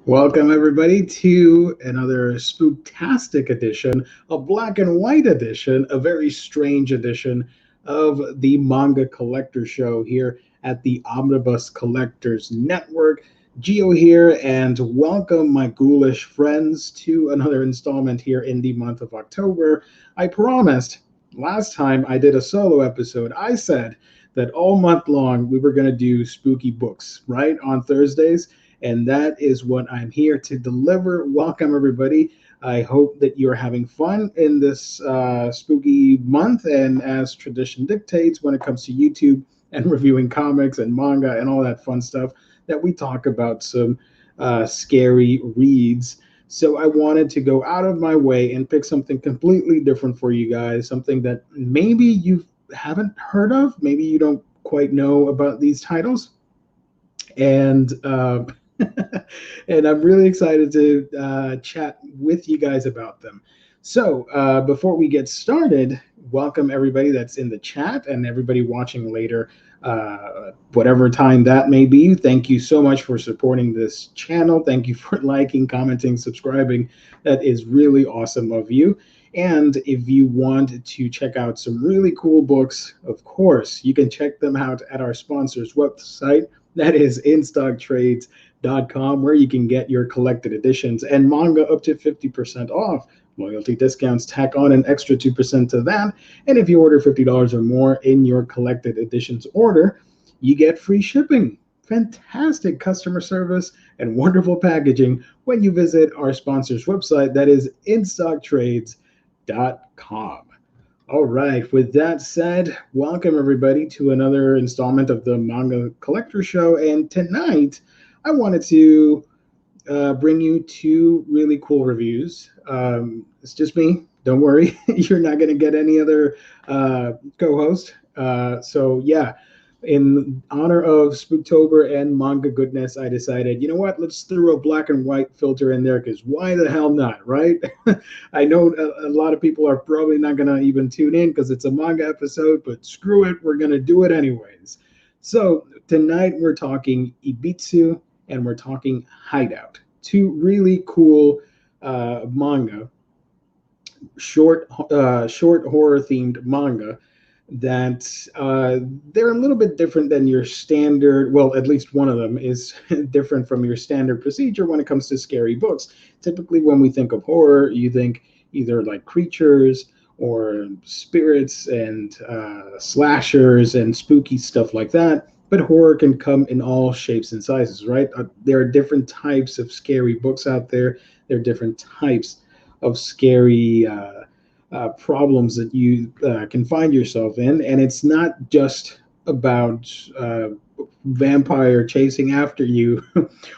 Welcome, everybody, to another spooktastic edition, a black and white edition, a very strange edition of the Manga Collector Show here at the Omnibus Collectors Network. Geo here, and welcome, my ghoulish friends, to another installment here in the month of October. I promised last time I did a solo episode, I said that all month long we were going to do spooky books, right, on Thursdays, and that is what I'm here to deliver. Welcome, everybody. I hope that you're having fun in this spooky month. And as tradition dictates, when it comes to YouTube and reviewing comics and manga and all that fun stuff, that we talk about some scary reads. So I wanted to go out of my way and pick something completely different for you guys, something that maybe you haven't heard of, maybe you don't quite know about these titles. And and I'm really excited to chat with you guys about them. So before we get started, welcome everybody that's in the chat and everybody watching later, whatever time that may be. Thank you so much for supporting this channel. Thank you for liking, commenting, subscribing. That is really awesome of you. And if you want to check out some really cool books, of course, you can check them out at our sponsor's website. That is InStockTrades.com, where you can get your collected editions and manga up to 50% off. Loyalty discounts tack on an extra 2% to that. And if you order $50 or more in your collected editions order, you get free shipping. Fantastic customer service and wonderful packaging when you visit our sponsor's website. That is InStockTrades.com. All right, with that said, welcome everybody to another installment of the Manga Collector Show. And tonight, I wanted to bring you two really cool reviews. It's just me. Don't worry, you're not going to get any other co-host. So yeah, in honor of Spooktober and manga goodness, I decided, you know what, let's throw a black and white filter in there, because why the hell not, right? I know a lot of people are probably not going to even tune in because it's a manga episode, but screw it, we're going to do it anyways. So tonight we're talking Ibitsu and we're talking Hideout. Two really cool manga, short horror themed manga that they're a little bit different than your standard. Well, at least one of them is different from your standard procedure when it comes to scary books. Typically, when we think of horror, you think either like creatures or spirits and slashers and spooky stuff like that. But horror can come in all shapes and sizes, right? There are different types of scary books out there. There are different types of scary problems that you can find yourself in. And it's not just about vampire chasing after you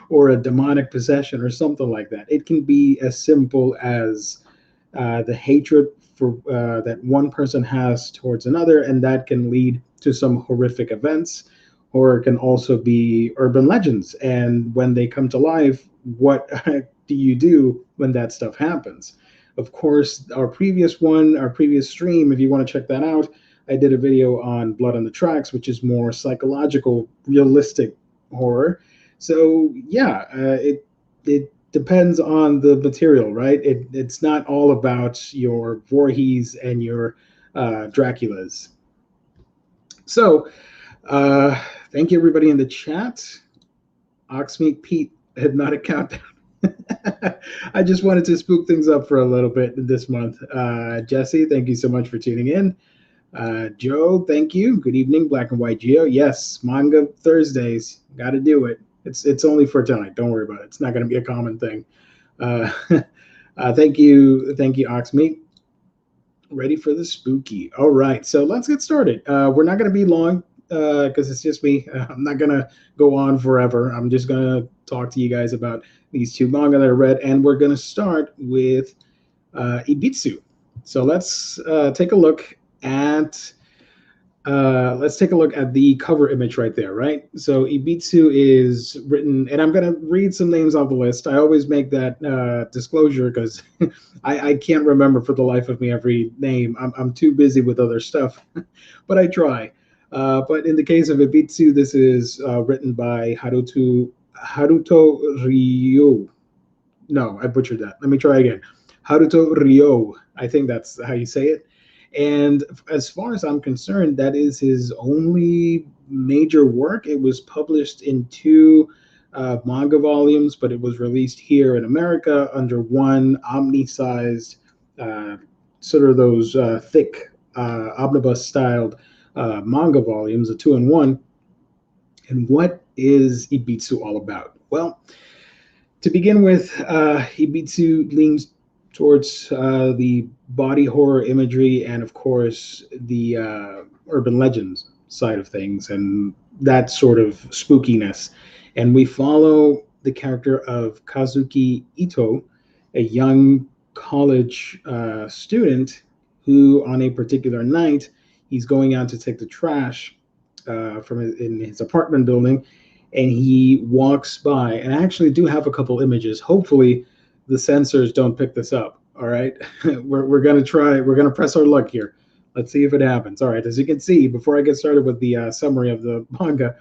or a demonic possession or something like that. It can be as simple as the hatred for that one person has towards another, and that can lead to some horrific events. Or it can also be urban legends, and when they come to life, what do you do when that stuff happens? Of course, our previous stream, if you want to check that out, I did a video on Blood on the Tracks, which is more psychological, realistic horror. So yeah, it depends on the material, right? It's not all about your Voorhees and your Draculas. So thank you everybody in the chat. Oxmeat Pete, Hypnotic Countdown. I just wanted to spook things up for a little bit this month. Jesse, thank you so much for tuning in. Joe, thank you. Good evening, Black and White Geo. Yes, Manga Thursdays. Got to do it. It's only for tonight. Don't worry about it. It's not going to be a common thing. Thank you, Oxmeat. Ready for the spooky. All right, so let's get started. We're not going to be long because it's just me. I'm not going to go on forever. I'm just going to talk to you guys about these two manga that I read, and we're going to start with Ibitsu. So let's take a look at the cover image right there, right? So Ibitsu is written, and I'm going to read some names off the list. I always make that disclosure because I can't remember for the life of me every name. I'm too busy with other stuff, but I try. But in the case of Ibitsu, this is written by Haruto Ryu. no, I butchered that. Let me try again. Haruto Ryo. I think that's how you say it. And as far as I'm concerned, that is his only major work. It was published in two manga volumes, but it was released here in America under one omni-sized, uh, sort of those thick omnibus styled manga volumes, a two in one. And what is Ibitsu all about? Well, to begin with, Ibitsu leans towards the body horror imagery and, of course, the urban legends side of things and that sort of spookiness. And we follow the character of Kazuki Ito, a young college student who, on a particular night, he's going out to take the trash in his apartment building, and he walks by. And I actually do have a couple images. Hopefully, the sensors don't pick this up. All right, we're gonna try. We're gonna press our luck here. Let's see if it happens. All right, as you can see, before I get started with the summary of the manga,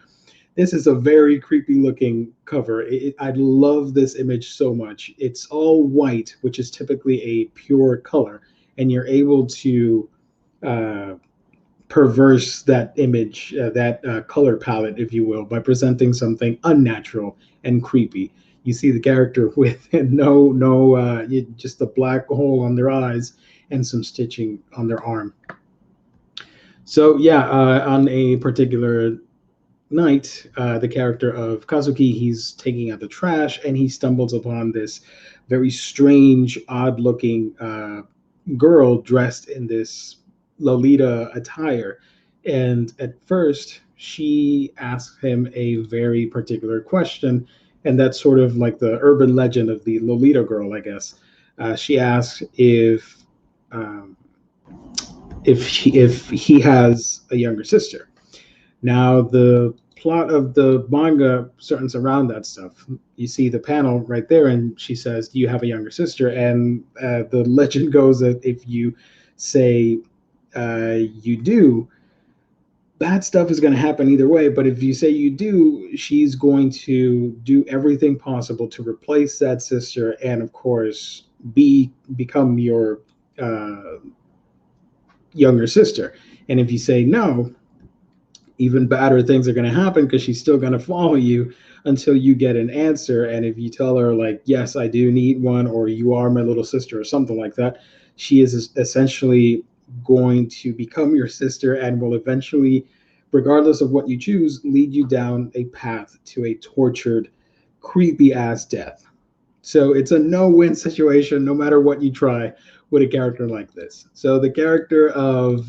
this is a very creepy looking cover. I love this image so much. It's all white, which is typically a pure color, and you're able to uh, perverse that image, that color palette, if you will, by presenting something unnatural and creepy. You see the character with just a black hole on their eyes and some stitching on their arm. So yeah, on a particular night, the character of Kazuki, he's taking out the trash and he stumbles upon this very strange, odd-looking girl dressed in this Lolita attire. And at first, she asks him a very particular question, and that's sort of like the urban legend of the Lolita girl, I guess. She asks um, if he has a younger sister. Now, the plot of the manga certain around that stuff. You see the panel right there, and she says, "Do you have a younger sister?" And the legend goes that if you say you do, bad stuff is going to happen either way. But if you say you do, she's going to do everything possible to replace that sister, and of course, become your uh, younger sister. And if you say no, even badder things are going to happen because she's still going to follow you until you get an answer. And if you tell her, like, yes, I do need one, or you are my little sister, or something like that, she is essentially going to become your sister and will eventually, regardless of what you choose, lead you down a path to a tortured, creepy ass death. So it's a no-win situation no matter what you try with a character like this. So the character of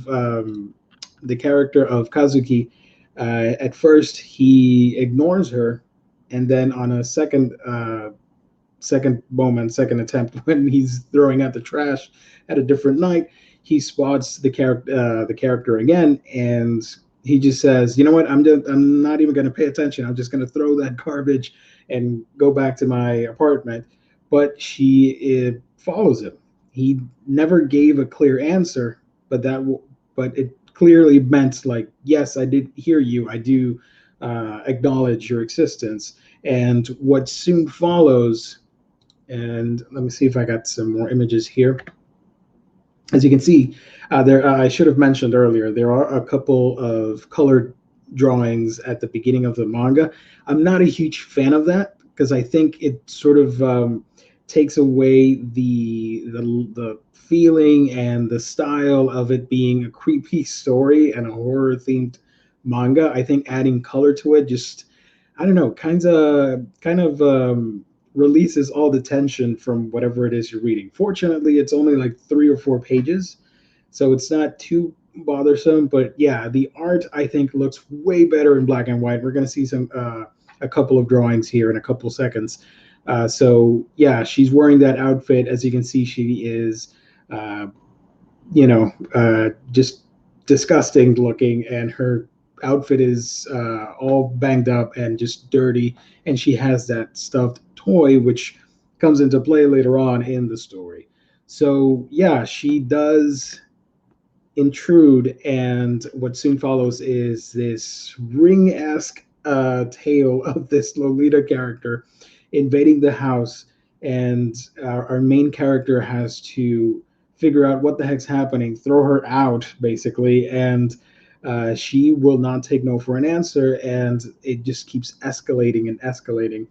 Kazuki, at first he ignores her, and then on a second attempt, when he's throwing out the trash at a different night, he spots the character again, and he just says, "You know what? I'm not even going to pay attention. I'm just going to throw that garbage and go back to my apartment." But she follows him. He never gave a clear answer, but it clearly meant, like, yes, I did hear you. I do acknowledge your existence. And what soon follows, and let me see if I got some more images here. As you can see, I should have mentioned earlier, there are a couple of colored drawings at the beginning of the manga. I'm not a huge fan of that because I think it sort of takes away the feeling and the style of it being a creepy story and a horror themed manga. I think adding color to it just, I don't know, kind of releases all the tension from whatever it is you're reading. Fortunately, it's only like 3 or 4 pages, so it's not too bothersome. But yeah, the art I think looks way better in black and white. We're gonna see a couple of drawings here in a couple seconds. So yeah, she's wearing that outfit. As you can see, she is, uh, just disgusting looking, and her outfit is all banged up and just dirty. And she has that stuffed toy, which comes into play later on in the story. So yeah, she does intrude, and what soon follows is this ring-esque tale of this Lolita character invading the house and our main character has to figure out what the heck's happening, throw her out basically, and she will not take no for an answer, and it just keeps escalating and escalating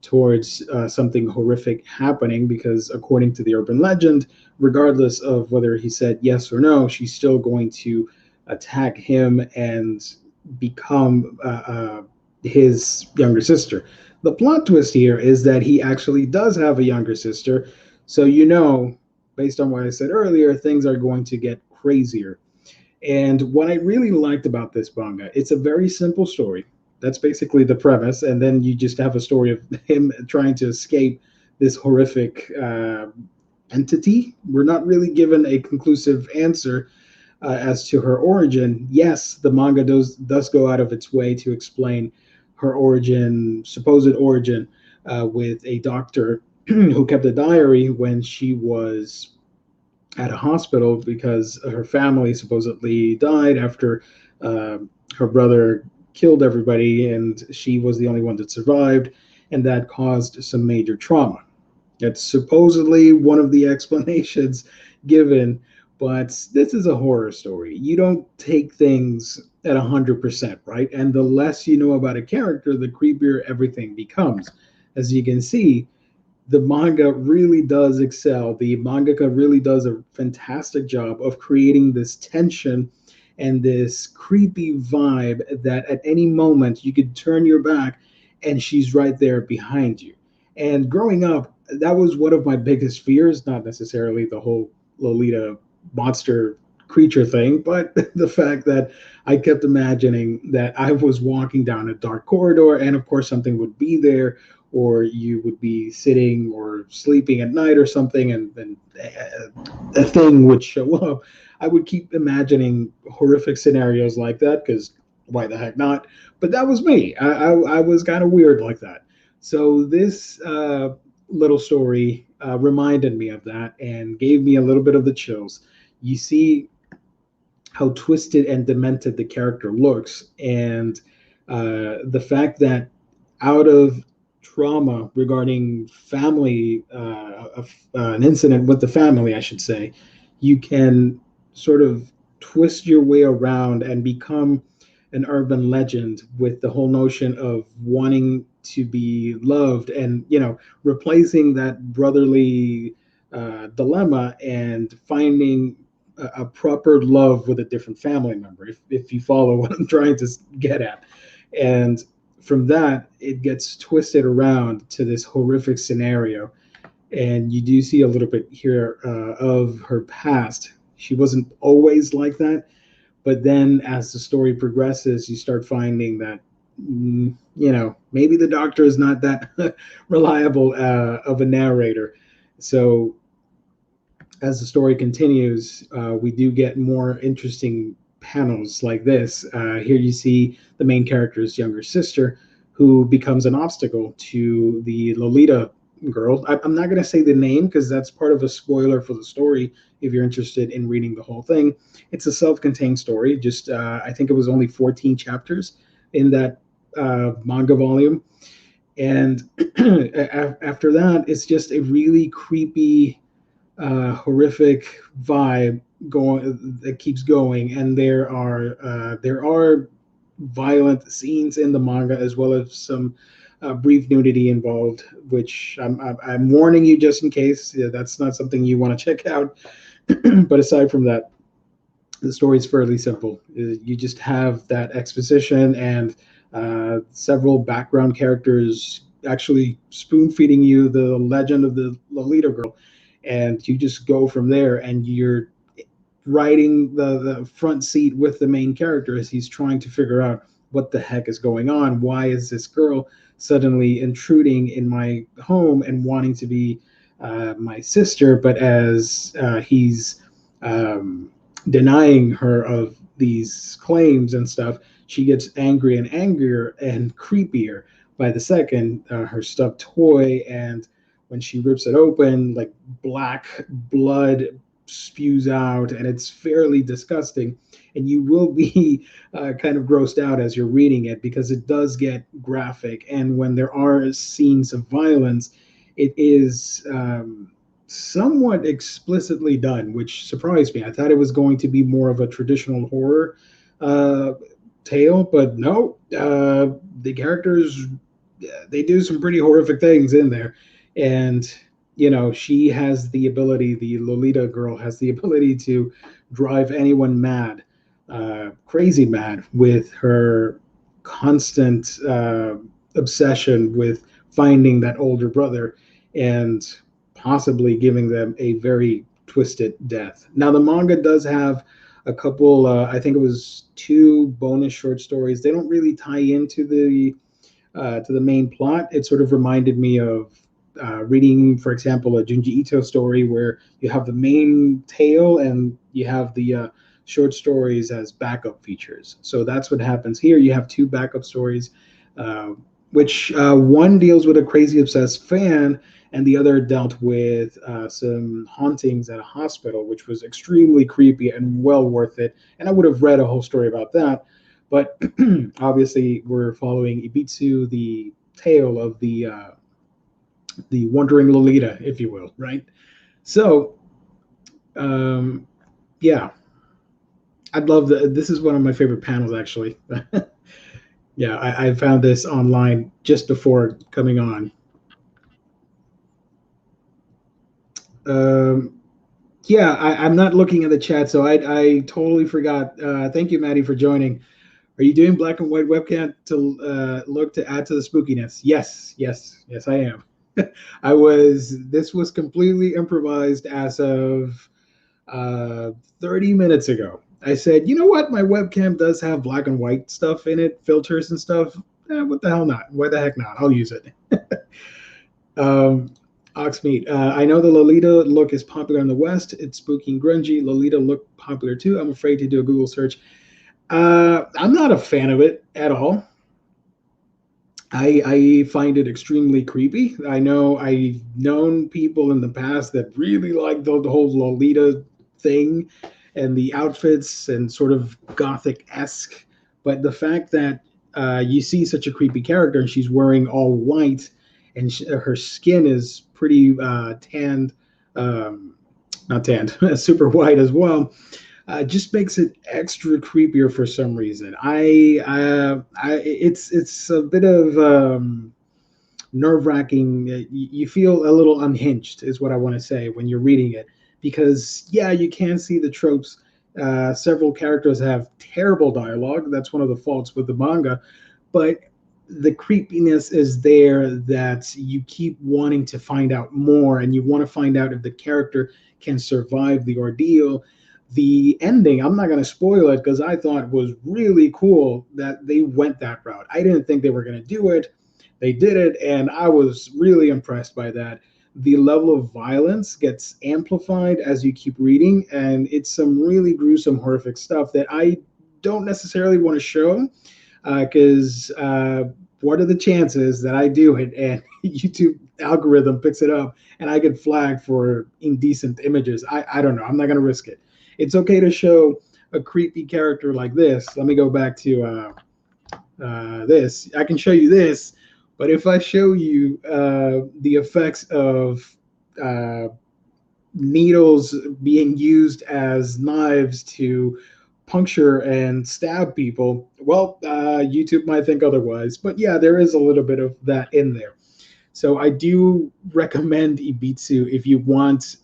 towards something horrific happening, because according to the urban legend, regardless of whether he said yes or no, she's still going to attack him and become his younger sister. The plot twist here is that he actually does have a younger sister, so based on what I said earlier, things are going to get crazier. And what I really liked about this manga, it's a very simple story. That's basically the premise, and then you just have a story of him trying to escape this horrific entity. We're not really given a conclusive answer as to her origin. Yes, the manga does go out of its way to explain her origin, supposed origin, with a doctor who kept a diary when she was at a hospital because her family supposedly died after uh, her brother killed everybody, and she was the only one that survived, and that caused some major trauma. That's supposedly one of the explanations given, but this is a horror story. You don't take things at 100%, right? And the less you know about a character, the creepier everything becomes. As you can see, the manga really does excel. The mangaka really does a fantastic job of creating this tension and this creepy vibe that at any moment you could turn your back and she's right there behind you. And growing up, that was one of my biggest fears, not necessarily the whole Lolita monster creature thing, but the fact that I kept imagining that I was walking down a dark corridor and of course something would be there, or you would be sitting or sleeping at night or something, and then a thing would show up. I would keep imagining horrific scenarios like that because why the heck not? But that was me. I was kind of weird like that. So this little story reminded me of that and gave me a little bit of the chills. You see how twisted and demented the character looks, and the fact that out of trauma regarding family, an incident with the family, I should say, you can sort of twist your way around and become an urban legend with the whole notion of wanting to be loved, and replacing that brotherly dilemma and finding a proper love with a different family member, if you follow what I'm trying to get at. And from that, it gets twisted around to this horrific scenario. And you do see a little bit here of her past. She wasn't always like that, but then as the story progresses, you start finding that, maybe the doctor is not that reliable of a narrator. So as the story continues, we do get more interesting panels like this. Here you see the main character's younger sister, who becomes an obstacle to the Lolita girl. I'm not going to say the name because that's part of a spoiler for the story if you're interested in reading the whole thing. It's a self-contained story. Just I think it was only 14 chapters in that manga volume. And after that, it's just a really creepy, horrific vibe going that keeps going, and there are violent scenes in the manga as well as some brief nudity involved, which I'm warning you just in case that's not something you want to check out. But aside from that, the story is fairly simple. You just have that exposition and several background characters actually spoon feeding you the legend of the Lolita girl, and you just go from there. And you're riding the front seat with the main character as he's trying to figure out what the heck is going on. Why is this girl suddenly intruding in my home and wanting to be my sister? But as he's denying her of these claims and stuff, she gets angry and angrier and creepier by the second. Her stuffed toy, and when she rips it open, like black blood spews out, and it's fairly disgusting. And you will be kind of grossed out as you're reading it because it does get graphic. And when there are scenes of violence, it is somewhat explicitly done, which surprised me. I thought it was going to be more of a traditional horror uh, tale, but no, the characters, they do some pretty horrific things in there, and she has the ability. The Lolita girl has the ability to drive anyone mad, crazy mad, with her constant obsession with finding that older brother and possibly giving them a very twisted death. Now, the manga does have a couple, I think it was two bonus short stories. They don't really tie into the main plot. It sort of reminded me of reading, for example, a Junji Ito story where you have the main tale and you have the short stories as backup features. So that's what happens here. You have two backup stories, uh, which one deals with a crazy obsessed fan, and the other dealt with some hauntings at a hospital, which was extremely creepy and well worth it. And I would have read a whole story about that. But obviously, we're following Ibitsu, the tale of the wandering Lolita, if you will, right? So, um, yeah, I'd love the. This is one of my favorite panels, actually. Yeah, I found this online just before coming on. Um, yeah, I'm not looking at the chat, so I totally forgot. Thank you, Maddie, for joining. Are you doing black and white webcam to look to add to the spookiness? Yes, yes, yes, I am. This was completely improvised as of 30 minutes ago. I said, you know what? My webcam does have black and white stuff in it, filters and stuff. What the hell not? Why the heck not? I'll use it. um, Oxmeat. I know the Lolita look is popular in the West. It's spooky and grungy. Lolita look popular too. I'm afraid to do a Google search. I'm not a fan of it at all. I find it extremely creepy. I know I've known people in the past that really like the whole Lolita thing and the outfits and sort of gothic esque. But the fact that you see such a creepy character and she's wearing all white and her skin is pretty tanned, um, not tanned, super white as well, just makes it extra creepier for some reason. It's a bit of nerve wracking. You feel a little unhinged, is what I want to say when you're reading it, because yeah, you can see the tropes. Several characters have terrible dialogue. That's one of the faults with the manga, but the creepiness is there that you keep wanting to find out more, and you want to find out if the character can survive the ordeal. The ending, I'm not going to spoil it because I thought was really cool that they went that route. I didn't think they were going to do it. They did it, and I was really impressed by that. The level of violence gets amplified as you keep reading, and it's some really gruesome, horrific stuff that I don't necessarily want to show because what are the chances that I do it and YouTube algorithm picks it up and I get flagged for indecent images? I don't know. I'm not going to risk it. It's okay to show a creepy character like this. Let me go back to this. I can show you this, but if I show you the effects of uh, needles being used as knives to puncture and stab people, well, YouTube might think otherwise. But yeah, there is a little bit of that in there. So I do recommend Ibitsu if you want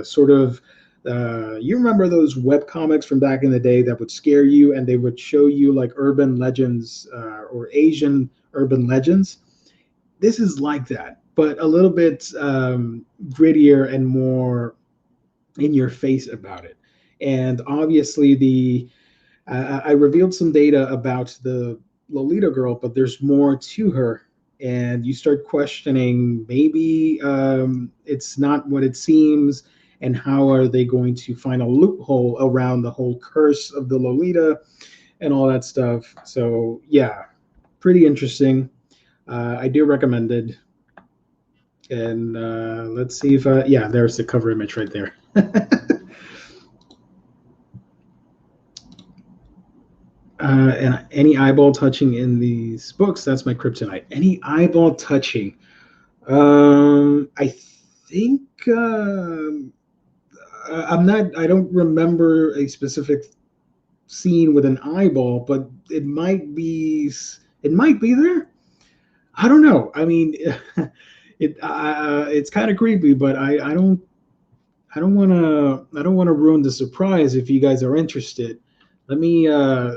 sort of you remember those web comics from back in the day that would scare you and they would show you like urban legends or Asian urban legends. This is like that, but a little bit grittier and more in your face about it. And obviously, I revealed some data about the Lolita girl, but there's more to her, and you start questioning maybe it's not what it seems, and how are they going to find a loophole around the whole curse of the Lolita and all that stuff. So yeah, pretty interesting. I do recommend it. And let's see if yeah, there's the cover image right there. And any eyeball touching in these books, that's my kryptonite. Any eyeball touching. I think I'm not. I don't remember a specific scene with an eyeball, but it might be. It might be there. I don't know. I mean, it's kind of creepy, but I don't want to ruin the surprise if you guys are interested. Let me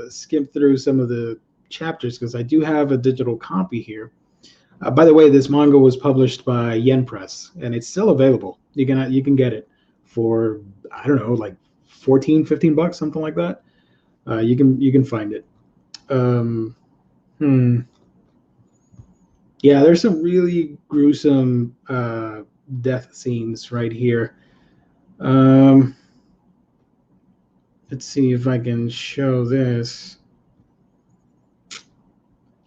skip through some of the chapters because I do have a digital copy here. By the way, this manga was published by Yen Press, and it's still available. You can get it for, I don't know, like 14, 15 bucks, something like that. You can find it. Um, hmm. Yeah, there's some really gruesome death scenes right here. Um, let's see if I can show this.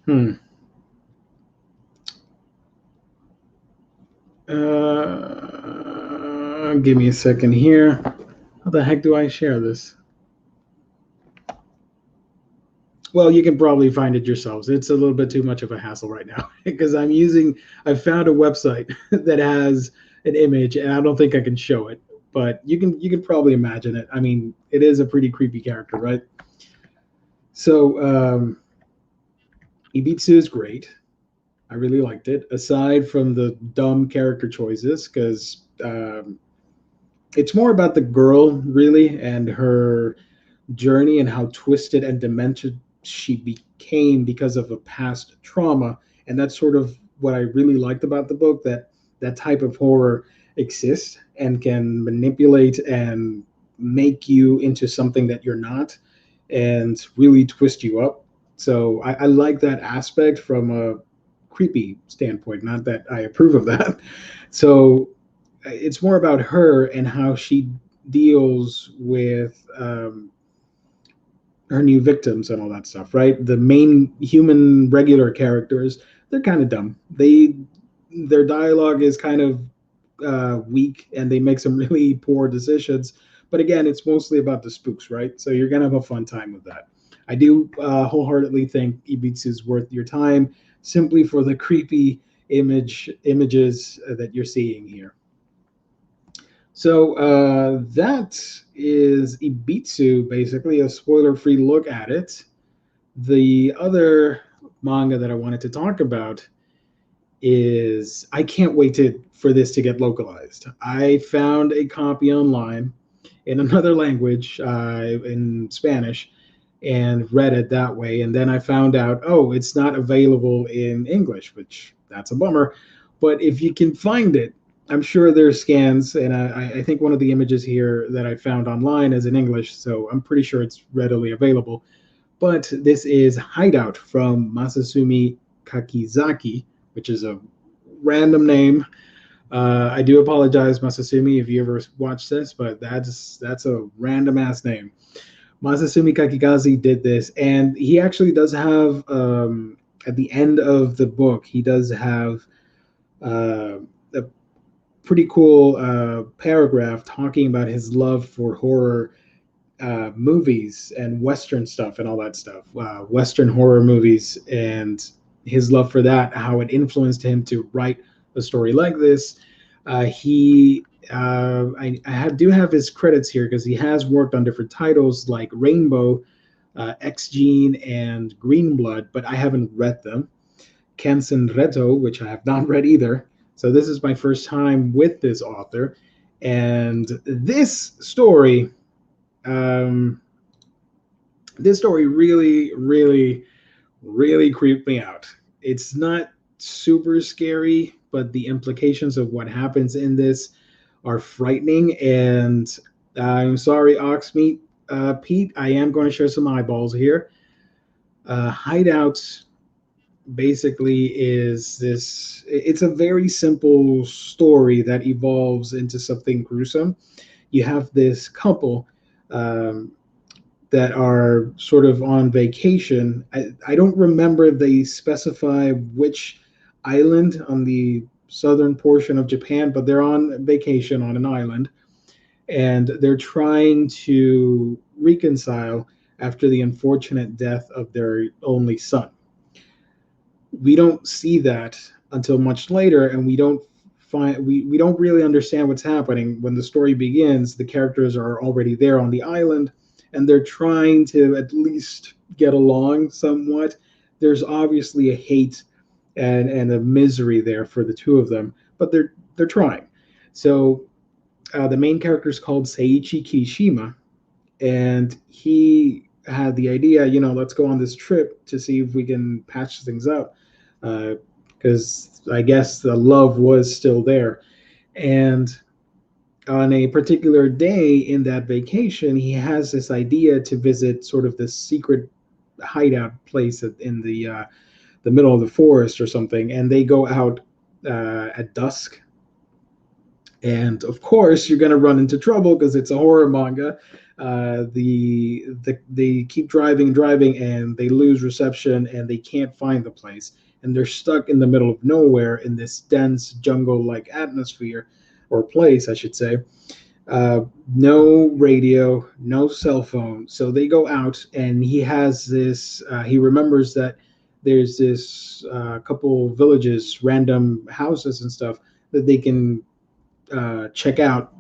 Hmm. Give me a second here. How the heck do I share this? Well, you can probably find it yourselves. It's a little bit too much of a hassle right now because I found a website that has an image and I don't think I can show it, but you can probably imagine it. I mean, it is a pretty creepy character, right? So, Ibitsu is great. I really liked it. Aside from the dumb character choices, because it's more about the girl really and her journey and how twisted and demented she became because of a past trauma. And that's sort of what I really liked about the book, that that type of horror exists and can manipulate and make you into something that you're not and really twist you up. So I like that aspect from a creepy standpoint, not that I approve of that. So it's more about her and how she deals with her new victims and all that stuff, right? The main human regular characters, they're kind of dumb. Their dialogue is kind of weak, and they make some really poor decisions. But again, it's mostly about the spooks, right? So you're gonna have a fun time with that. I do wholeheartedly think Ibitsu is worth your time simply for the creepy images that you're seeing here. So that is Ibitsu, basically a spoiler-free look at it. The other manga that I wanted to talk about is I can't wait for this to get localized. I found a copy online in another language, in Spanish, and read it that way. And then I found out, oh, it's not available in English, which that's a bummer. But if you can find it, I'm sure there's scans, and I think one of the images here that I found online is in English, so I'm pretty sure it's readily available. But this is Hideout from Masasumi Kakizaki, which is a random name. I do apologize, Masasumi, if you ever watched this, but that's a random ass name. Masasumi Kakikaze did this, and he actually does have at the end of the book, he does have a pretty cool paragraph talking about his love for horror movies and Western stuff and all that stuff, Western horror movies, and his love for that, how it influenced him to write a story like this. I do have his credits here because he has worked on different titles like Rainbow, X Gene, and Green Blood, but I haven't read them. Kensen Reto, which I have not read either. So this is my first time with this author, and um, this story really, really, really creeped me out. It's not super scary, but the implications of what happens in this are frightening. And I'm sorry, Oxmeat, Pete, I am going to share some eyeballs here. Hideout basically is this, it's a very simple story that evolves into something gruesome. You have this couple um, that are sort of on vacation. I don't remember if they specify which island on the southern portion of Japan, but they're on vacation on an island, and they're trying to reconcile after the unfortunate death of their only son. We don't see that until much later, and we don't really understand what's happening. When the story begins, the characters are already there on the island, and they're trying to at least get along somewhat. There's obviously a hate and a misery there for the two of them, but they're trying. So the main character is called Seiichi Kishima, and he had the idea, let's go on this trip to see if we can patch things up, because I guess the love was still there. And on a particular day in that vacation, he has this idea to visit sort of this secret hideout place in the middle of the forest or something, and they go out at dusk. And of course, you're going to run into trouble because it's a horror manga. They keep driving, and they lose reception, and they can't find the place, and they're stuck in the middle of nowhere in this dense jungle-like atmosphere, or place, I should say. No radio, no cell phone. So they go out, and he has this. He remembers that there's this couple villages, random houses and stuff that they can check out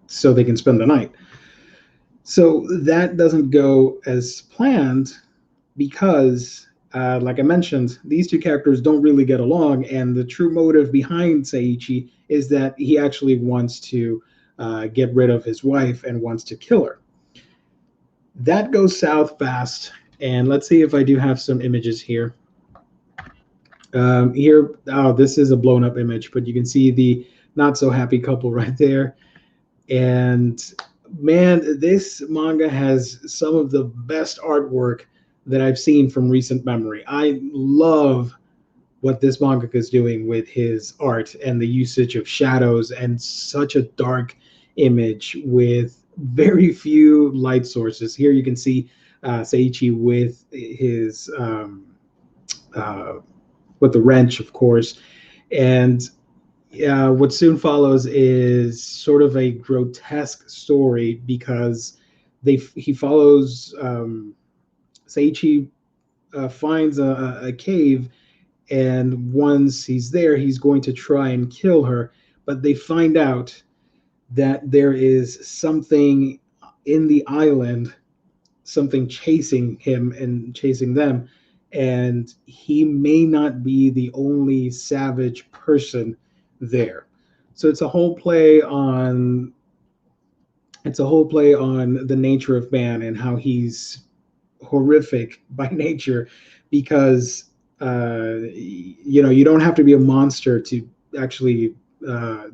so they can spend the night. So that doesn't go as planned because, like I mentioned, these two characters don't really get along, and the true motive behind Seiichi is that he actually wants to get rid of his wife and wants to kill her. That goes south fast, and let's see if I do have some images here. This is a blown up image, but you can see the not so happy couple right there. And man, this manga has some of the best artwork that I've seen from recent memory. I love what this mangaka is doing with his art and the usage of shadows and such a dark image with very few light sources. Here you can see Seiichi with his with the wrench, of course, and what soon follows is sort of a grotesque story because he follows Seiichi finds a cave, and once he's there, he's going to try and kill her. But they find out that there is something in the island, something chasing him and chasing them, and he may not be the only savage person there. So it's a whole play on the nature of man and how he's horrific by nature, because you don't have to be a monster to actually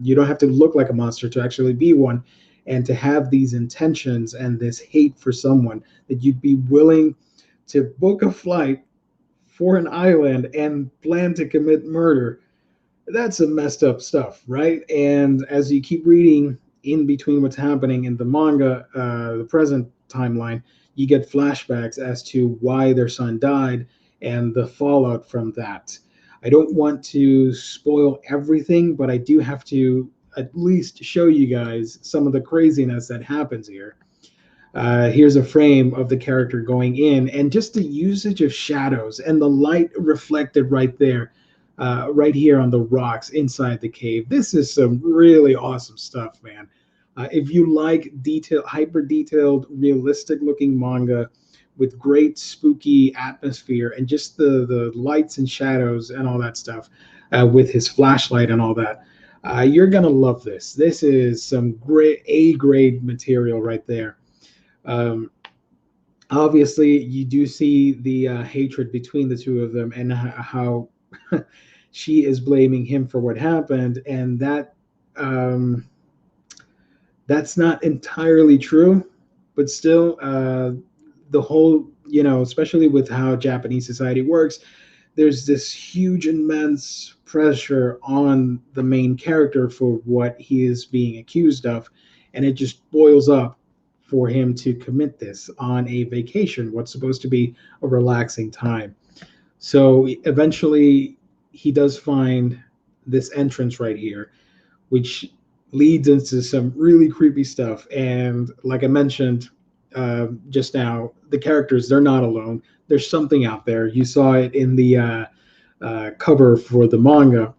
you don't have to look like a monster to actually be one, and to have these intentions and this hate for someone that you'd be willing to book a flight for an island and plan to commit murder. That's some messed up stuff, right? And as you keep reading in between what's happening in the manga, the present timeline, you get flashbacks as to why their son died and the fallout from that. I don't want to spoil everything, but I do have to at least show you guys some of the craziness that happens here. Here's a frame of the character going in, and just the usage of shadows and the light reflected right there, right here on the rocks inside the cave. This is some really awesome stuff, man. If you like hyper detailed, realistic looking manga with great spooky atmosphere and just the lights and shadows and all that stuff, with his flashlight and all that, you're gonna love this. This is some great A-grade material right there. Obviously, you do see the hatred between the two of them and how she is blaming him for what happened, and that's not entirely true, but still, the whole, especially with how Japanese society works, there's this huge, immense pressure on the main character for what he is being accused of, and it just boils up for him to commit this on a vacation, what's supposed to be a relaxing time. So eventually he does find this entrance right here, which leads into some really creepy stuff. And like I mentioned just now, the characters, they're not alone. There's something out there. You saw it in the cover for the manga.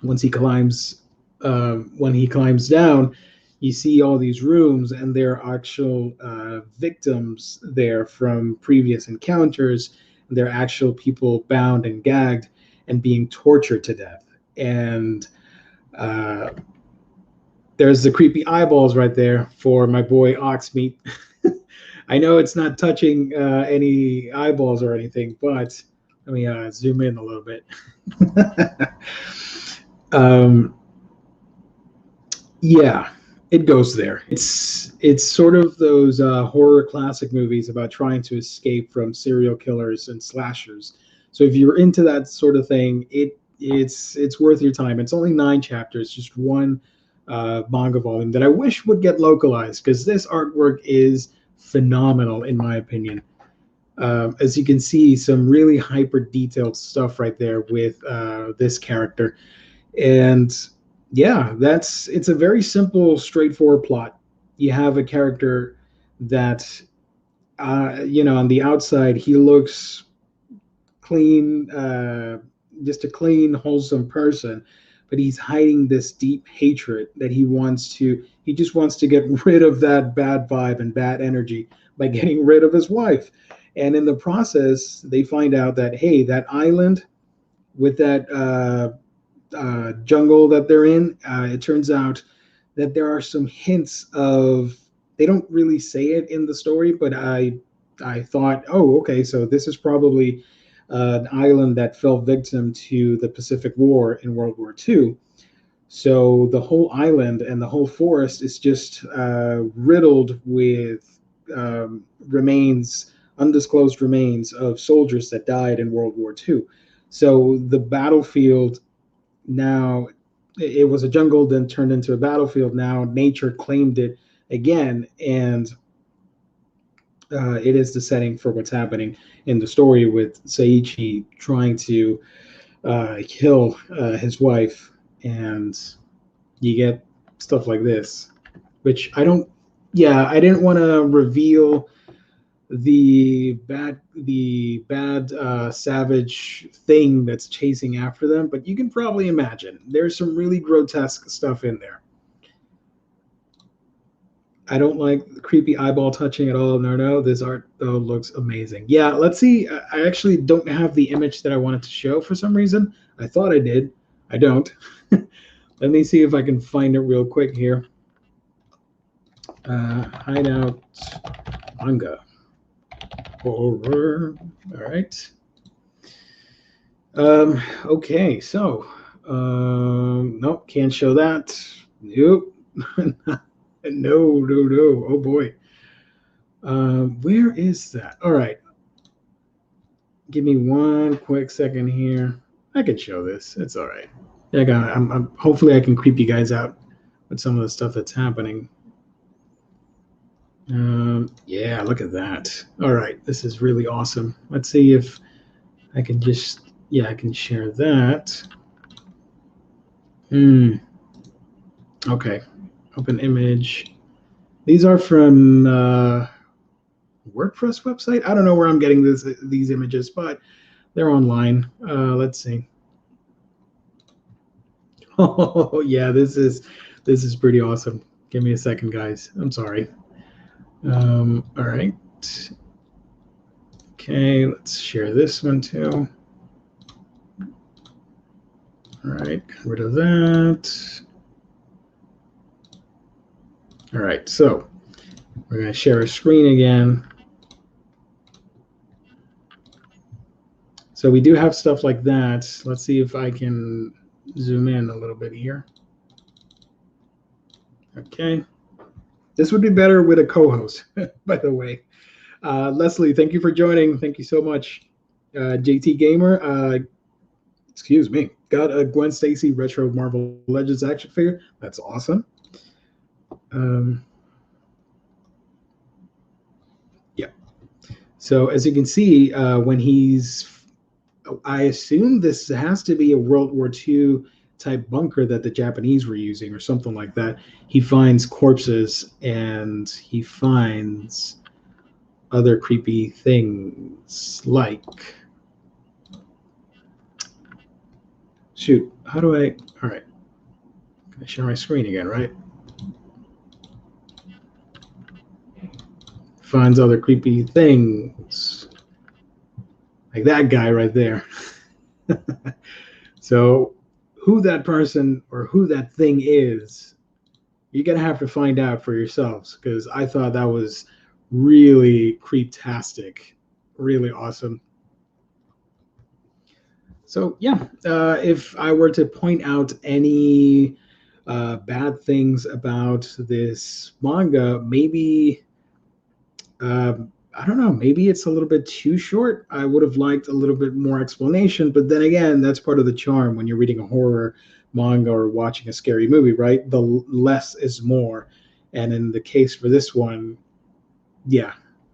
once he climbs when he climbs down, you see all these rooms, and there are actual victims there from previous encounters. They're actual people bound and gagged and being tortured to death. And uh, there's the creepy eyeballs right there for my boy Oxmeat. I know it's not touching any eyeballs or anything, but let me zoom in a little bit. um, yeah, it goes there. It's sort of those horror classic movies about trying to escape from serial killers and slashers. So if you're into that sort of thing, it's worth your time. It's only 9 chapters, just one manga volume that I wish would get localized because this artwork is phenomenal in my opinion. As you can see, some really hyper detailed stuff right there with this character. And yeah, it's a very simple, straightforward plot. You have a character that, on the outside, he looks clean, just a clean, wholesome person, but he's hiding this deep hatred that he just wants to get rid of that bad vibe and bad energy by getting rid of his wife. And in the process, they find out that, hey, that island with that jungle that they're in, it turns out that there are some hints of, they don't really say it in the story, but I thought, oh, okay, so this is probably an island that fell victim to the Pacific War in World War II. So the whole island and the whole forest is just riddled with remains, undisclosed remains of soldiers that died in World War II. So the battlefield now, it was a jungle, then turned into a battlefield. Now nature claimed it again, and it is the setting for what's happening in the story with Saichi trying to kill his wife, and you get stuff like this, which I don't. Yeah, I didn't want to reveal the bad savage thing that's chasing after them, but you can probably imagine there's some really grotesque stuff in there. I don't like the creepy eyeball touching at all. No, this art though looks amazing. Yeah, let's see. I actually don't have the image that I wanted to show for some reason. I thought I did. I don't. Let me see if I can find it real quick here. Hideout manga. Horror. All right. Okay, so nope, can't show that. Nope. No. Oh boy. Where is that? All right. Give me one quick second here. I can show this. It's all right. Hopefully I can creep you guys out with some of the stuff that's happening. Yeah, look at that. All right, this is really awesome. Let's see if I can just, yeah, I can share that. Okay, open image. These are from WordPress website. I don't know where I'm getting these images, but they're online. Let's see. Oh yeah, this is pretty awesome. Give me a second, guys. I'm sorry. All right. Okay, let's share this one too. All right, get rid of that. All right, so we're going to share a screen again. So we do have stuff like that. Let's see if I can zoom in a little bit here. Okay. This would be better with a co-host, by the way. Leslie, thank you for joining. Thank you so much. JT Gamer, excuse me, got a Gwen Stacy retro Marvel Legends action figure. That's awesome. Yeah. So as you can see, when I assume this has to be a World War II type bunker that the Japanese were using or something like that. He finds corpses and he finds other creepy things like Shoot, how do I? All right, can I share my screen again? Right. Finds other creepy things, like that guy right there. So, who that person or who that thing is, you're gonna have to find out for yourselves, because I thought that was really creeptastic, really awesome. So yeah, if I were to point out any bad things about this manga, maybe I don't know, maybe it's a little bit too short. I would have liked a little bit more explanation, but then again, that's part of the charm when you're reading a horror manga or watching a scary movie, right? The less is more. And in the case for this one, yeah.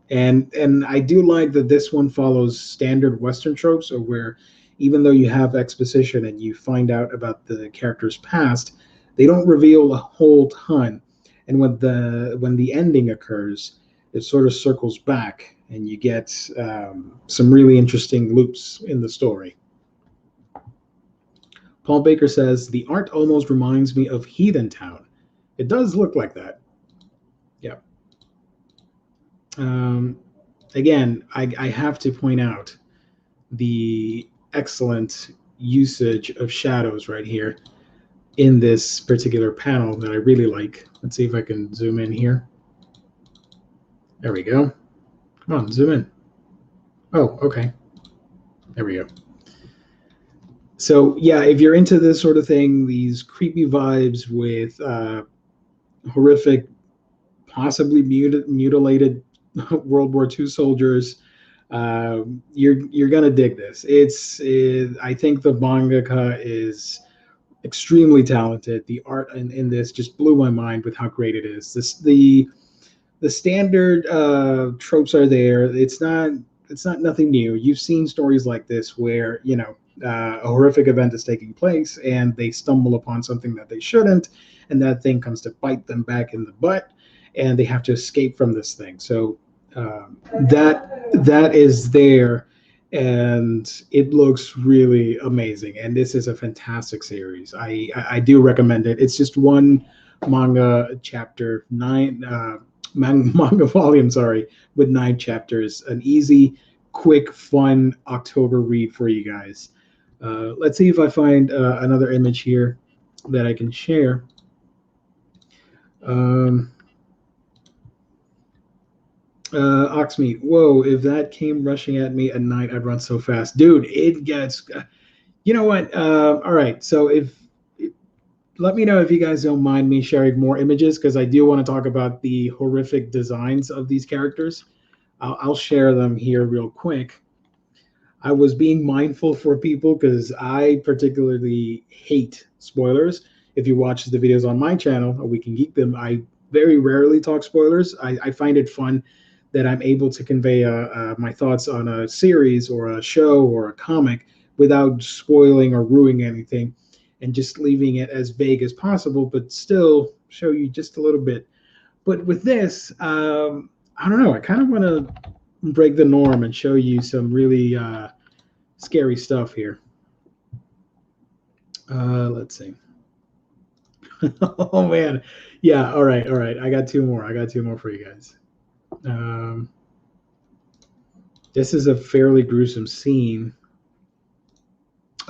And I do like that this one follows standard Western tropes of where even though you have exposition and you find out about the character's past, they don't reveal a whole ton. And when the ending occurs, it sort of circles back and you get some really interesting loops in the story. Paul Baker says the art almost reminds me of Heathen Town. It does look like that. Yeah. Again, I have to point out the excellent usage of shadows right here in this particular panel that I really like. Let's see if I can zoom in here. There we go. Come on, zoom in. Oh, okay. There we go. So yeah, if you're into this sort of thing, these creepy vibes with horrific, possibly mutilated World War II soldiers, you're gonna dig this. I think the mangaka is extremely talented. The art in this just blew my mind with how great it is. The standard tropes are there. It's not nothing new. You've seen stories like this where a horrific event is taking place and they stumble upon something that they shouldn't, and that thing comes to bite them back in the butt, and they have to escape from this thing. So that is there, and it looks really amazing. And this is a fantastic series. I do recommend it. It's just one manga chapter, manga volume, sorry, with 9 chapters. An easy, quick, fun October read for you guys. Let's see if I find another image here that I can share. Oxmeat, whoa, if that came rushing at me at night, I'd run so fast. Dude, it gets, you know what? All right, so let me know if you guys don't mind me sharing more images, because I do want to talk about the horrific designs of these characters. I'll share them here real quick. I was being mindful for people because I particularly hate spoilers. If you watch the videos on my channel, We Can Geek Them, I very rarely talk spoilers. I find it fun that I'm able to convey my thoughts on a series or a show or a comic without spoiling or ruining anything, and just leaving it as vague as possible, but still show you just a little bit. But with this, I don't know. I kind of want to break the norm and show you some really scary stuff here. Let's see. Oh man, yeah. All right. I got two more for you guys. This is a fairly gruesome scene.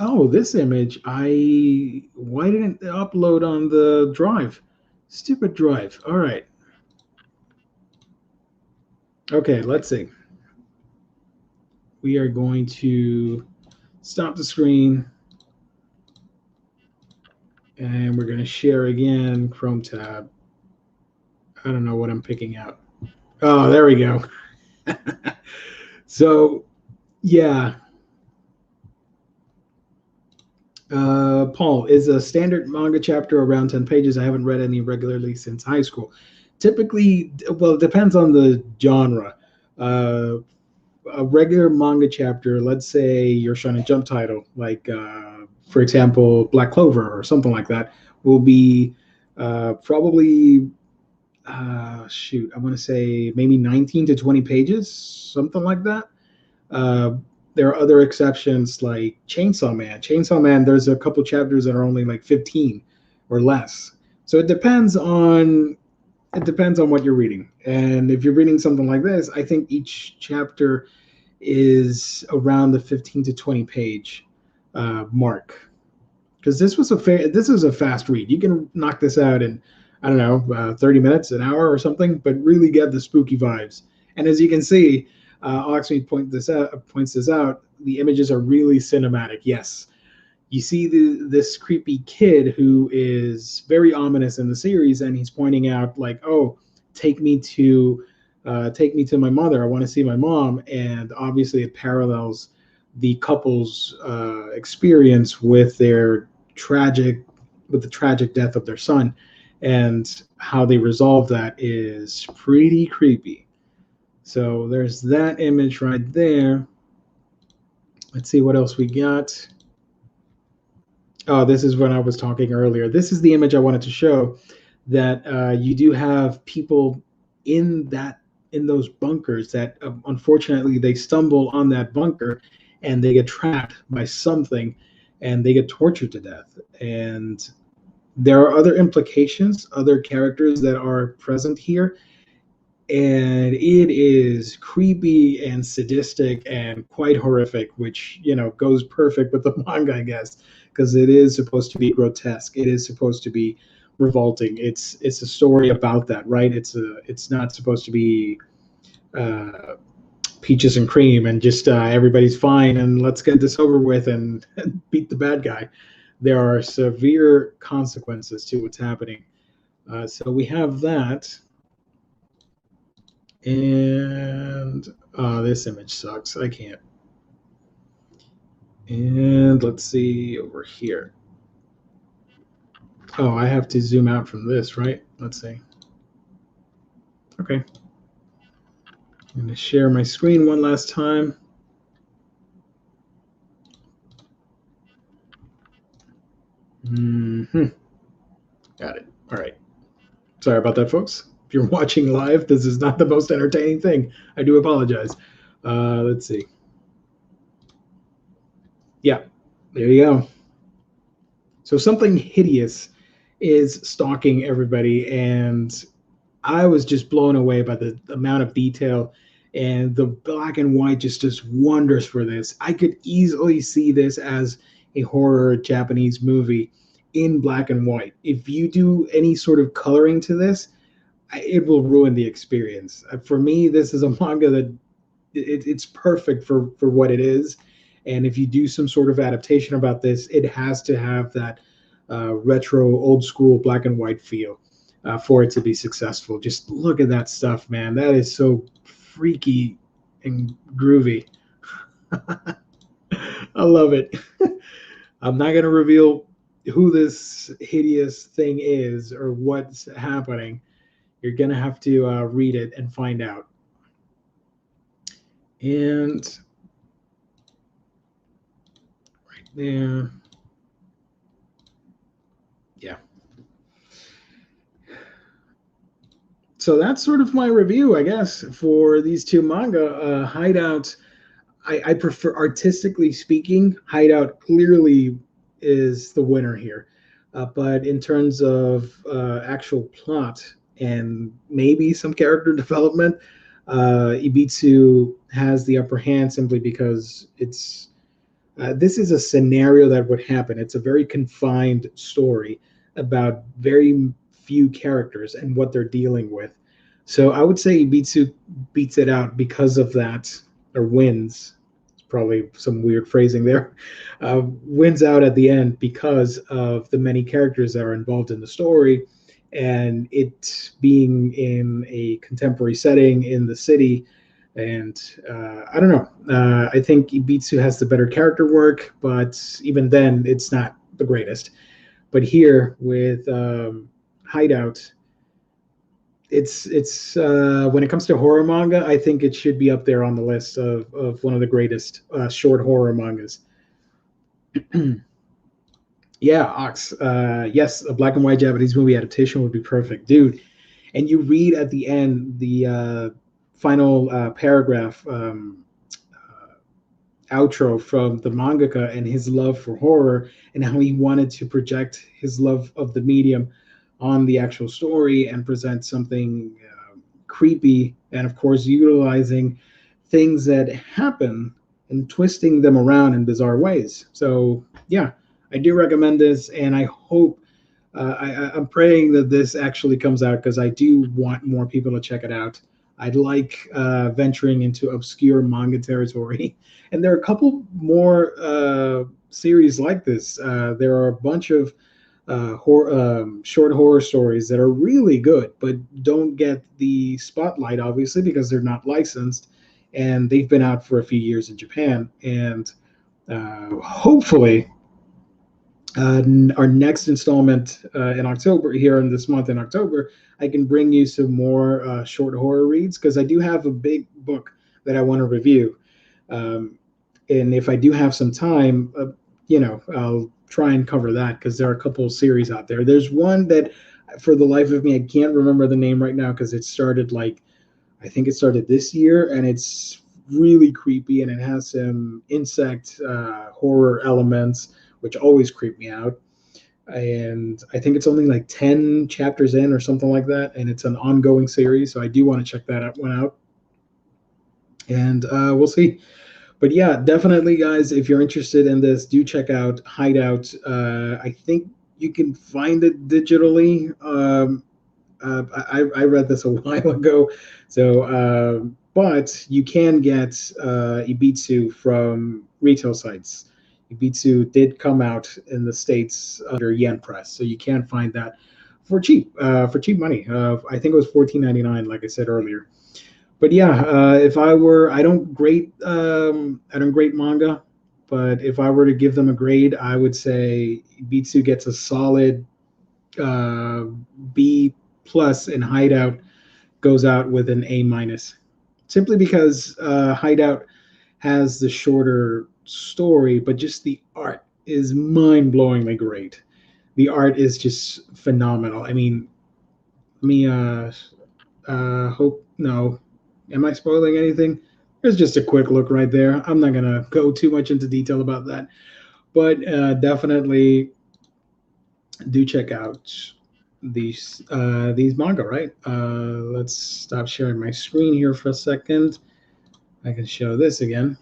Oh, this image, why didn't it upload on the drive? Stupid drive. All right. Okay, let's see. We are going to stop the screen, and we're going to share again, Chrome tab. I don't know what I'm picking out. Oh, there we go. So, yeah. Paul, is a standard manga chapter around 10 pages. I haven't read any regularly since high school. Typically, well, it depends on the genre. A regular manga chapter, let's say your Shonen Jump title, like, for example, Black Clover or something like that, will be probably, I want to say maybe 19 to 20 pages, something like that. There are other exceptions like Chainsaw Man. Chainsaw Man, there's a couple chapters that are only like 15 or less. So it depends on what you're reading. And if you're reading something like this, I think each chapter is around the 15 to 20 page mark. Because this is a fast read. You can knock this out in, I don't know, 30 minutes, an hour or something, but really get the spooky vibes. And as you can see, Oxmead points this out. The images are really cinematic. Yes, you see this creepy kid who is very ominous in the series, and he's pointing out like, "Oh, take me to, take me to my mother. I want to see my mom." And obviously, it parallels the couple's experience with the tragic death of their son, and how they resolve that is pretty creepy. So there's that image right there. Let's see what else we got. Oh, this is when I was talking earlier. This is the image I wanted to show, that you do have people in those bunkers that unfortunately they stumble on that bunker and they get trapped by something and they get tortured to death. And there are other implications, other characters that are present here, and it is creepy and sadistic and quite horrific, which goes perfect with the manga, I guess, because it is supposed to be grotesque. It is supposed to be revolting. It's a story about that, right? It's not supposed to be uh, peaches and cream and just everybody's fine and let's get this over with and beat the bad guy. There are severe consequences to what's happening. So we have that. And this image sucks. I can't. And let's see over here. Oh, I have to zoom out from this, right? Let's see. Okay. I'm going to share my screen one last time. Got it. All right. Sorry about that, folks. If you're watching live, this is not the most entertaining thing. I do apologize. Let's see. Yeah, there you go. So something hideous is stalking everybody, and I was just blown away by the amount of detail, and the black and white just does wonders for this. I could easily see this as a horror Japanese movie in black and white. If you do any sort of coloring to this, it will ruin the experience. For me, this is a manga that it's perfect for what it is. And if you do some sort of adaptation about this, it has to have that retro, old school black and white feel for it to be successful. Just look at that stuff, man. That is so freaky and groovy. I love it. I'm not going to reveal who this hideous thing is or what's happening. You're going to have to read it and find out. And right there. Yeah. So that's sort of my review, I guess, for these two manga. Hideout, I prefer, artistically speaking, Hideout clearly is the winner here. But in terms of actual plot and maybe some character development, Ibitsu has the upper hand simply because this is a scenario that would happen. It's a very confined story about very few characters and what they're dealing with. So I would say Ibitsu beats it out because of that, or wins. It's probably some weird phrasing there. Wins out at the end because of the many characters that are involved in the story, and it being in a contemporary setting in the city. And I don't know. I think Ibitsu has the better character work, but even then, it's not the greatest. But here with Hideout, it's when it comes to horror manga, I think it should be up there on the list of one of the greatest short horror mangas. Yeah, Ox. Yes, a black and white Japanese movie adaptation would be perfect, dude. And you read at the end the final paragraph. outro from the mangaka and his love for horror and how he wanted to project his love of the medium on the actual story and present something creepy, and of course utilizing things that happen and twisting them around in bizarre ways. So yeah, I do recommend this, and I hope I'm praying that this actually comes out because I do want more people to check it out. I'd like venturing into obscure manga territory, and there are a couple more series like this. There are a bunch of short horror stories that are really good, but don't get the spotlight, obviously, because they're not licensed, and they've been out for a few years in Japan. And hopefully, our next installment in October, here in this month in October, I can bring you some more short horror reads because I do have a big book that I want to review. And if I do have some time, I'll try and cover that because there are a couple of series out there. There's one that, for the life of me, I can't remember the name right now because it started I think it started this year, and it's really creepy and it has some insect horror elements, which always creep me out. And I think it's only like 10 chapters in or something like that, and it's an ongoing series, so I do want to check that one out. And we'll see. But yeah, definitely, guys, if you're interested in this, do check out Hideout. I think you can find it digitally. I read this a while ago, so but you can get Ibitsu from retail sites. Ibitsu did come out in the States under Yen Press, so you can find that for cheap money. I think it was $14.99, like I said earlier. But yeah, if I were, I don't grade manga, but if I were to give them a grade, I would say Bitsu gets a solid uh, B plus, and Hideout goes out with an A minus, simply because Hideout has the shorter story, but just the art is mind-blowingly great. The art is just phenomenal. I mean, let me hope no. Am I spoiling anything? There's just a quick look right there. I'm not gonna go too much into detail about that, but definitely do check out these manga. Right? Let's stop sharing my screen here for a second. I can show this again.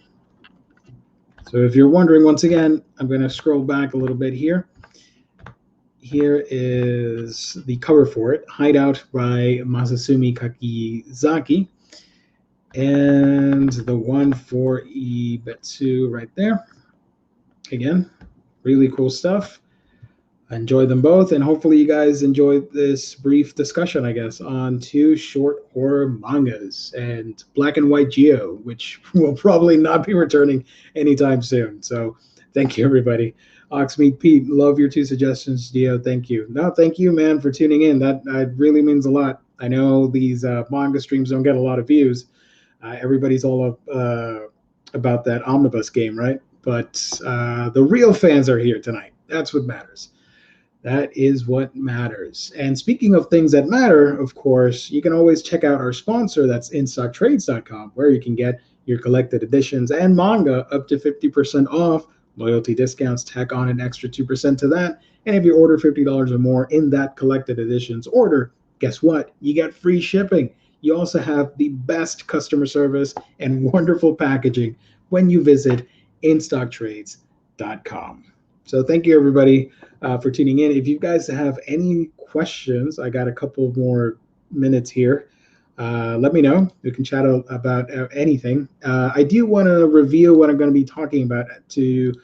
So if you're wondering, once again, I'm going to scroll back a little bit here. Here is the cover for it, Hideout by Masasumi Kakizaki. And the one for Ibitsu right there. Again, really cool stuff. Enjoy them both, and hopefully you guys enjoyed this brief discussion, I guess, on two short horror mangas and Black and White Geo, which will probably not be returning anytime soon. So thank you, everybody. Oxmeat Pete, love your two suggestions, Geo. Thank you. No, thank you, man, for tuning in. That really means a lot. I know these manga streams don't get a lot of views. Everybody's all up about that Omnibus game, right? But the real fans are here tonight. That's what matters. That is what matters. And speaking of things that matter, of course, you can always check out our sponsor, that's InStockTrades.com, where you can get your collected editions and manga up to 50% off. Loyalty discounts tack on an extra 2% to that. And if you order $50 or more in that collected editions order, guess what? You get free shipping. You also have the best customer service and wonderful packaging when you visit InStockTrades.com. So thank you, everybody, for tuning in. If you guys have any questions, I got a couple more minutes here. Let me know. We can chat about anything. I do want to reveal what I'm going to be talking about to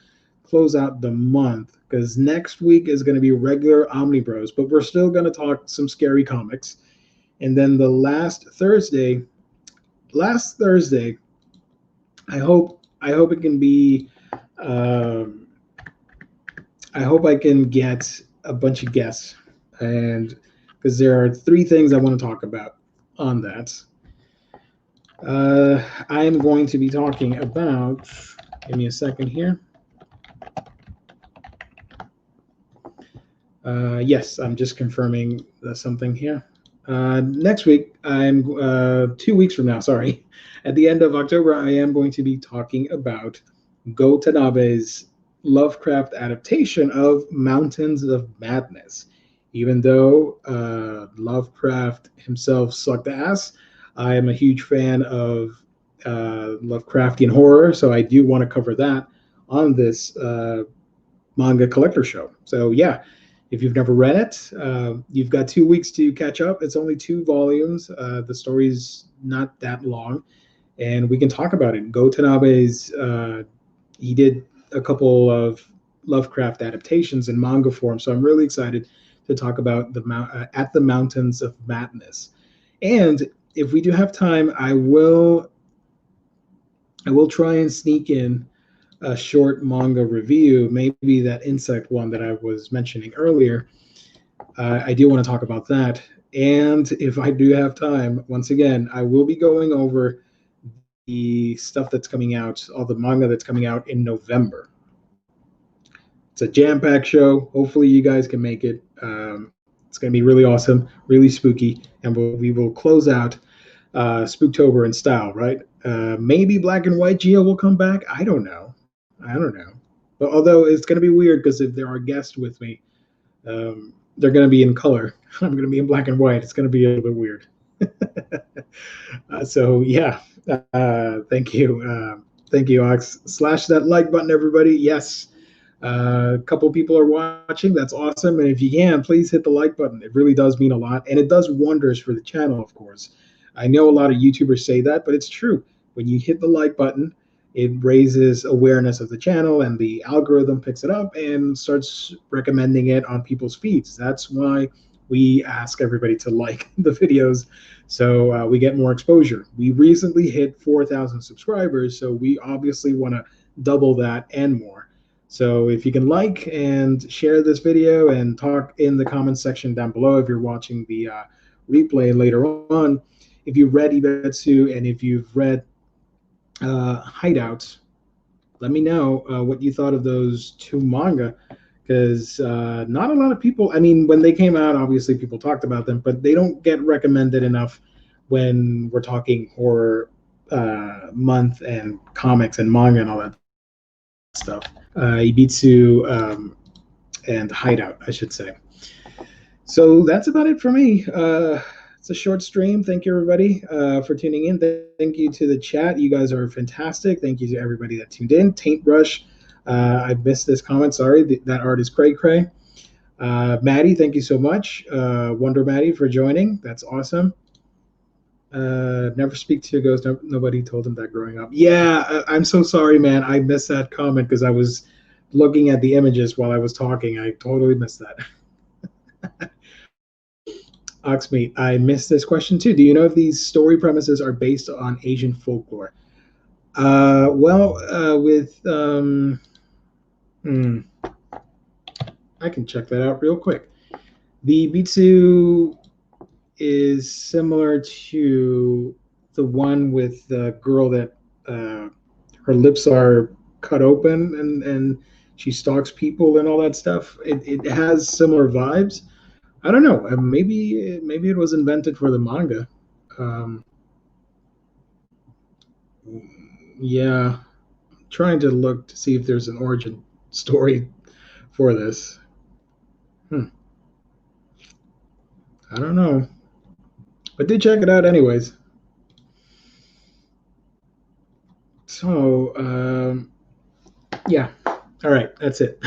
close out the month, because next week is going to be regular Omnibros, but we're still going to talk some scary comics. And then the last Thursday, I hope it can be. I hope I can get a bunch of guests, and because there are three things I want to talk about on that. I am going to be talking about. Give me a second here. Yes, I'm just confirming something here. Next week, I'm 2 weeks from now. Sorry, at the end of October, I am going to be talking about Gotanabe's Lovecraft adaptation of Mountains of Madness. Even though Lovecraft himself sucked ass, I am a huge fan of Lovecraftian horror, so I do want to cover that on this manga collector show. So yeah, if you've never read it, you've got 2 weeks to catch up. It's only 2 volumes. The story's not that long, and we can talk about it. Gotanabe's he did a couple of Lovecraft adaptations in manga form, so I'm really excited to talk about the At the Mountains of Madness. And if we do have time, I will try and sneak in a short manga review, maybe that insect one that I was mentioning earlier. I do want to talk about that. And if I do have time, once again, I will be going over the stuff that's coming out, all the manga that's coming out in November. It's a jam-packed show. Hopefully you guys can make it. It's going to be really awesome, really spooky, and we will close out Spooktober in style, right? Maybe Black and White Geo will come back. I don't know. But although it's going to be weird because if there are guests with me, they're going to be in color. I'm going to be in black and white. It's going to be a little bit weird. So yeah, thank you, Ox. Slash that like button, everybody. Yes, a couple people are watching. That's awesome. And if you can, please hit the like button. It really does mean a lot, and it does wonders for the channel. Of course, I know a lot of YouTubers say that, but it's true. When you hit the like button, it raises awareness of the channel, and the algorithm picks it up and starts recommending it on people's feeds. That's why we ask everybody to like the videos, so we get more exposure. We recently hit 4,000 subscribers, so we obviously want to double that and more. So if you can like and share this video and talk in the comments section down below if you're watching the replay later on, if you've read Ibitsu and if you've read Hideout, let me know what you thought of those two manga, because not a lot of people, I mean, when they came out, obviously people talked about them, but they don't get recommended enough when we're talking horror month and comics and manga and all that stuff. Ibitsu and Hideout, I should say. So that's about it for me. It's a short stream. Thank you, everybody, for tuning in. Thank you to the chat. You guys are fantastic. Thank you to everybody that tuned in. Taint Brush, I missed this comment. Sorry, that art is cray cray. Maddie, thank you so much. Wonder Maddie for joining. That's awesome. Never speak to a ghost. Nobody told him that growing up. Yeah, I'm so sorry, man. I missed that comment because I was looking at the images while I was talking. I totally missed that. Oxmeat, I missed this question too. Do you know if these story premises are based on Asian folklore? I can check that out real quick. The Ibitsu is similar to the one with the girl that her lips are cut open and she stalks people and all that stuff. It has similar vibes. I don't know. Maybe it was invented for the manga. Yeah, I'm trying to look to see if there's an origin story for this. I don't know, but did check it out anyways. So yeah, all right, that's it.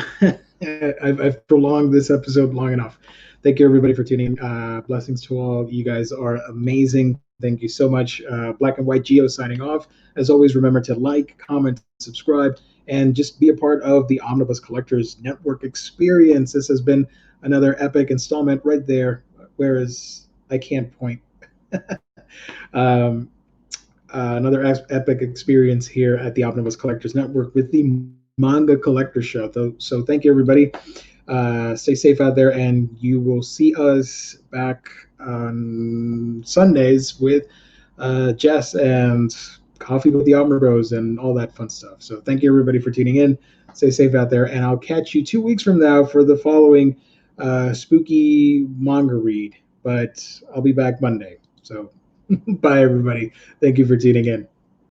I've prolonged this episode long enough. Thank you, everybody, for tuning in. Blessings to all. You guys are amazing. Thank you so much. Black and White Geo signing off. As always, remember to like, comment, subscribe, and just be a part of the Omnibus Collectors Network experience. This has been another epic installment right there, whereas I can't point. Another epic experience here at the Omnibus Collectors Network with the Manga Collector Show. So thank you, everybody. Stay safe out there, and you will see us back on Sundays with Jess and Coffee with the Omnibros and all that fun stuff. So thank you, everybody, for tuning in. Stay safe out there, and I'll catch you 2 weeks from now for the following spooky manga read. But I'll be back Monday. So bye, everybody. Thank you for tuning in.